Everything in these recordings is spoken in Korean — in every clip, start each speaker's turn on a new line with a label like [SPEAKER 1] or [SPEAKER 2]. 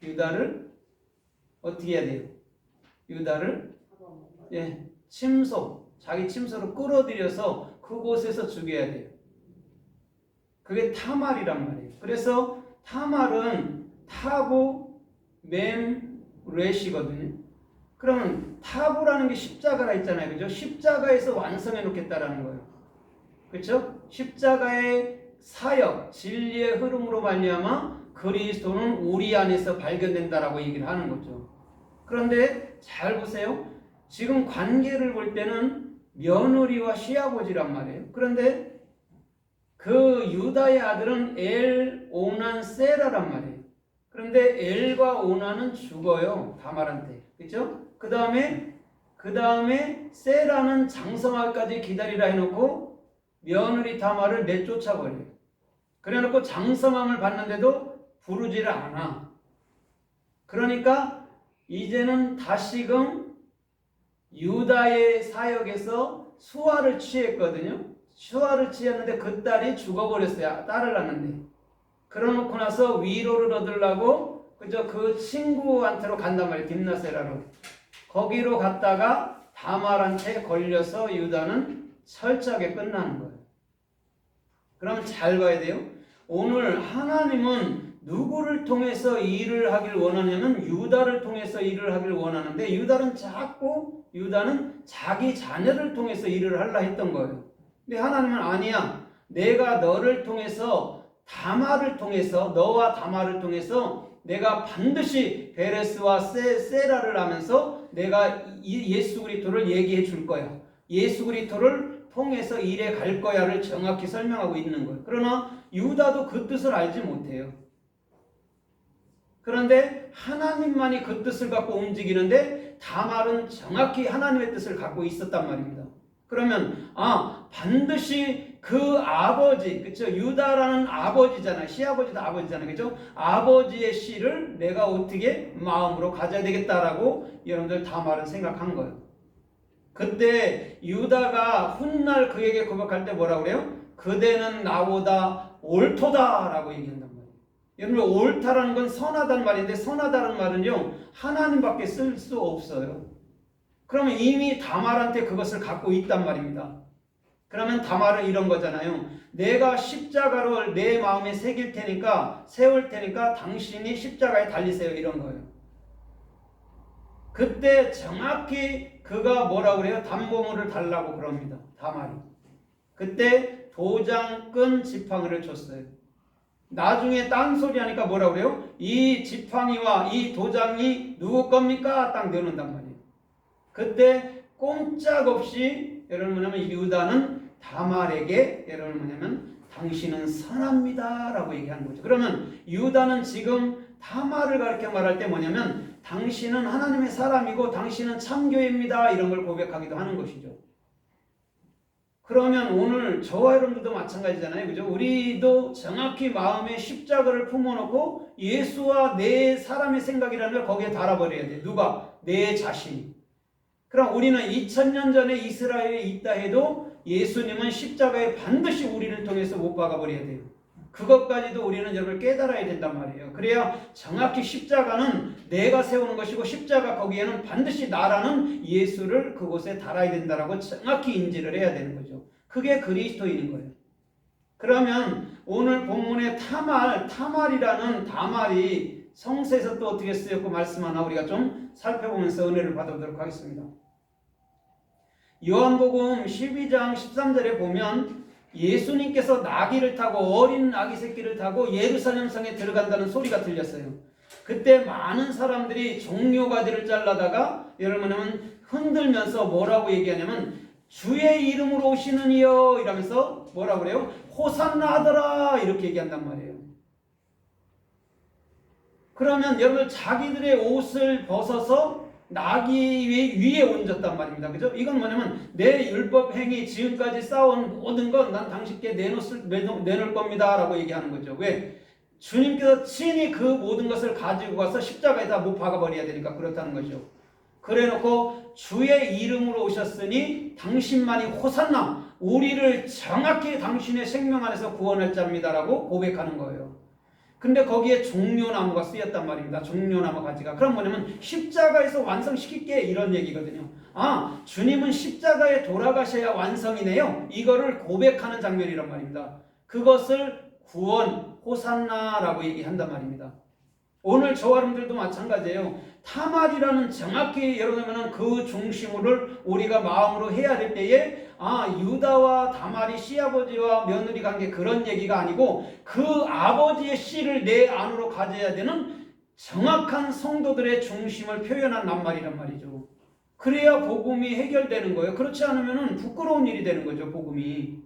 [SPEAKER 1] 유다를 어떻게 해야 돼요? 유다를 침소, 자기 침소로 끌어들여서 그곳에서 죽여야 돼요. 그게 타말이란 말이에요. 그래서 타말은 타보 mem렛이거든요. 그러면 타보라는 게 십자가라 했잖아요. 그죠? 십자가에서 완성해 놓겠다라는 거예요. 그렇죠? 십자가의 사역, 진리의 흐름으로 말미암아 그리스도는 우리 안에서 발견된다라고 얘기를 하는 거죠. 그런데 잘 보세요. 지금 관계를 볼 때는 며느리와 시아버지란 말이에요. 그런데 그 유다의 아들은 엘, 오난, 세라란 말이에요. 그런데 엘과 오난은 죽어요. 다말한테. 그렇죠? 그 다음에 세라는 장성하기까지 기다리라 해놓고 며느리 다말을 내쫓아버려요. 그래놓고 장성함을 받는데도 부르지를 않아. 그러니까 이제는 다시금 유다의 사역에서 수아를 취했거든요. 수아를 취했는데 그 딸이 죽어버렸어요. 딸을 낳는데. 그러놓고 나서 위로를 얻으려고 그저 그 친구한테로 간단 말이에요. 딥나세라로. 거기로 갔다가 다말한테 걸려서 유다는 철저하게 끝나는 거예요. 그럼 잘 봐야 돼요. 오늘 하나님은 누구를 통해서 일을 하길 원하냐면 유다를 통해서 일을 하길 원하는데 유다는 자기 자녀를 통해서 일을 하려 했던 거예요. 근데 하나님은 아니야. 내가 너를 통해서 다말을 통해서 너와 다말을 통해서 내가 반드시 베레스와 세라를 하면서 내가 예수 그리스도를 얘기해 줄 거야. 예수 그리스도를 통해서 일에 갈 거야를 정확히 설명하고 있는 거예요. 그러나 유다도 그 뜻을 알지 못해요. 그런데 하나님만이 그 뜻을 갖고 움직이는데 다말은 정확히 하나님의 뜻을 갖고 있었단 말입니다. 그러면 반드시 그 아버지, 그렇죠? 유다라는 아버지잖아요. 시아버지도 아버지잖아요. 그렇죠? 아버지의 씨를 내가 어떻게 마음으로 가져야 되겠다라고 여러분들 다말은 생각한 거예요. 그때 유다가 훗날 그에게 고백할 때 뭐라고 그래요? 그대는 나보다 옳도다라고 얘기한단 말이에요. 여러분 옳다라는 건 선하다는 말인데 선하다는 말은요 하나님밖에 쓸 수 없어요. 그러면 이미 다말한테 그것을 갖고 있단 말입니다. 그러면 다말은 이런 거잖아요. 내가 십자가로 내 마음에 새길 테니까 세울 테니까 당신이 십자가에 달리세요 이런 거예요. 그때 정확히 그가 뭐라고 그래요? 담보물을 달라고 그럽니다. 다말이. 그때 도장끈 지팡이를 줬어요. 나중에 딴소리 하니까 뭐라고 그래요? 이 지팡이와 이 도장이 누구 겁니까? 딱 내놓는단 말이에요. 그때 꼼짝없이 여러분 뭐냐면 유다는 다말에게 여러분 뭐냐면 당신은 선합니다 라고 얘기하는 거죠. 그러면 유다는 지금 다말을 가르쳐 말할 때 뭐냐면 당신은 하나님의 사람이고 당신은 참교회입니다 이런 걸 고백하기도 하는 것이죠. 그러면 오늘 저와 여러분들도 마찬가지잖아요. 그죠? 우리도 정확히 마음에 십자가를 품어놓고 예수와 내 사람의 생각이라는 걸 거기에 달아버려야 돼. 누가? 내 자신이. 그럼 우리는 2000년 전에 이스라엘에 있다 해도 예수님은 십자가에 반드시 우리를 통해서 못 박아버려야 돼요. 그것까지도 우리는 여러분 깨달아야 된단 말이에요. 그래야 정확히 십자가는 내가 세우는 것이고 십자가 거기에는 반드시 나라는 예수를 그곳에 달아야 된다라고 정확히 인지를 해야 되는 거죠. 그게 그리스도인인 거예요. 그러면 오늘 본문의 타말이라는 다말이 성서에서 또 어떻게 쓰였고 말씀하나 우리가 좀 살펴보면서 은혜를 받아보도록 하겠습니다. 요한복음 12장 13절에 보면 예수님께서 나귀를 타고 어린 아기 새끼를 타고 예루살렘 성에 들어간다는 소리가 들렸어요. 그때 많은 사람들이 종려가지를 잘라다가 여러분은 흔들면서 뭐라고 얘기하냐면 주의 이름으로 오시는 이여 이러면서 뭐라고 그래요? 호산나 하더라 이렇게 얘기한단 말이에요. 그러면 여러분 자기들의 옷을 벗어서 나귀 위에 얹었단 말입니다. 그죠? 이건 뭐냐면 내 율법 행위 지금까지 쌓아온 모든 건 난 당신께 내놓을 겁니다 라고 얘기하는 거죠. 왜? 주님께서 친히 그 모든 것을 가지고 가서 십자가에다 못 박아버려야 되니까 그렇다는 거죠. 그래놓고 주의 이름으로 오셨으니 당신만이 호산나 우리를 정확히 당신의 생명 안에서 구원할 자입니다 라고 고백하는 거예요. 근데 거기에 종려나무가 쓰였단 말입니다. 종려나무 가지가. 그럼 뭐냐면 십자가에서 완성시킬게 이런 얘기거든요. 아, 주님은 십자가에 돌아가셔야 완성이네요. 이거를 고백하는 장면이란 말입니다. 그것을 구원, 호산나라고 얘기한단 말입니다. 오늘 저와 여러분들도 마찬가지예요. 타말이라는 정확히 예를 들면 그 중심을 우리가 마음으로 해야 될 때에 유다와 다말이 시아버지와 며느리 관계 그런 얘기가 아니고 그 아버지의 씨를 내 안으로 가져야 되는 정확한 성도들의 중심을 표현한 낱말이란 말이죠. 그래야 복음이 해결되는 거예요. 그렇지 않으면 부끄러운 일이 되는 거죠. 복음이.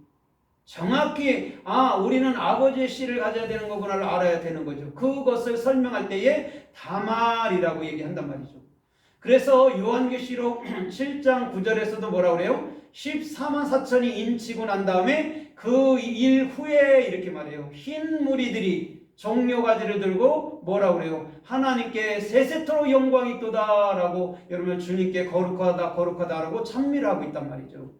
[SPEAKER 1] 정확히 우리는 아버지의 씨를 가져야 되는 거구나를 알아야 되는 거죠. 그것을 설명할 때에 다말이라고 얘기한단 말이죠. 그래서 요한계시록 7장 9절에서도 뭐라고 그래요? 14만 4천이 인치고 난 다음에 그 일 후에 이렇게 말해요. 흰 무리들이 종려가지를 들고 뭐라고 그래요? 하나님께 세세토록 영광이 있도다라고 여러분 주님께 거룩하다 거룩하다라고 찬미를 하고 있단 말이죠.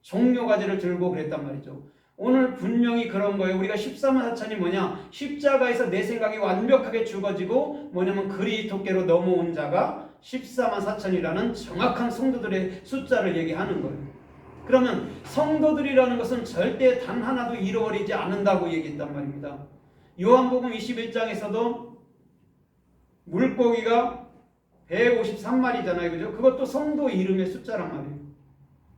[SPEAKER 1] 종려가지를 들고 그랬단 말이죠. 오늘 분명히 그런 거예요. 우리가 14만 4천이 뭐냐? 십자가에서 내 생각이 완벽하게 죽어지고 뭐냐면 그리스도께로 넘어온 자가 14만 4천이라는 정확한 성도들의 숫자를 얘기하는 거예요. 그러면 성도들이라는 것은 절대 단 하나도 잃어버리지 않는다고 얘기했단 말입니다. 요한복음 21장에서도 물고기가 153마리잖아요. 그죠? 그것도 성도 이름의 숫자란 말이에요.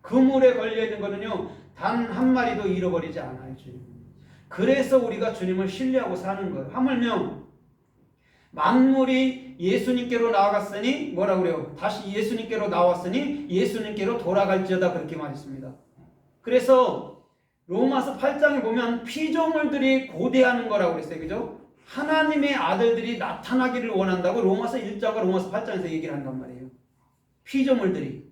[SPEAKER 1] 그물에 걸려있는 거는요, 단 한 마리도 잃어버리지 않아요. 주님. 그래서 우리가 주님을 신뢰하고 사는 거예요. 하물며 만물이 예수님께로 나아갔으니 뭐라고 그래요? 다시 예수님께로 나왔으니 예수님께로 돌아갈지어다 그렇게 말했습니다. 그래서 로마서 8장에 보면 피조물들이 고대하는 거라고 그랬어요. 그죠? 하나님의 아들들이 나타나기를 원한다고 로마서 1장과 로마서 8장에서 얘기를 한단 말이에요. 피조물들이.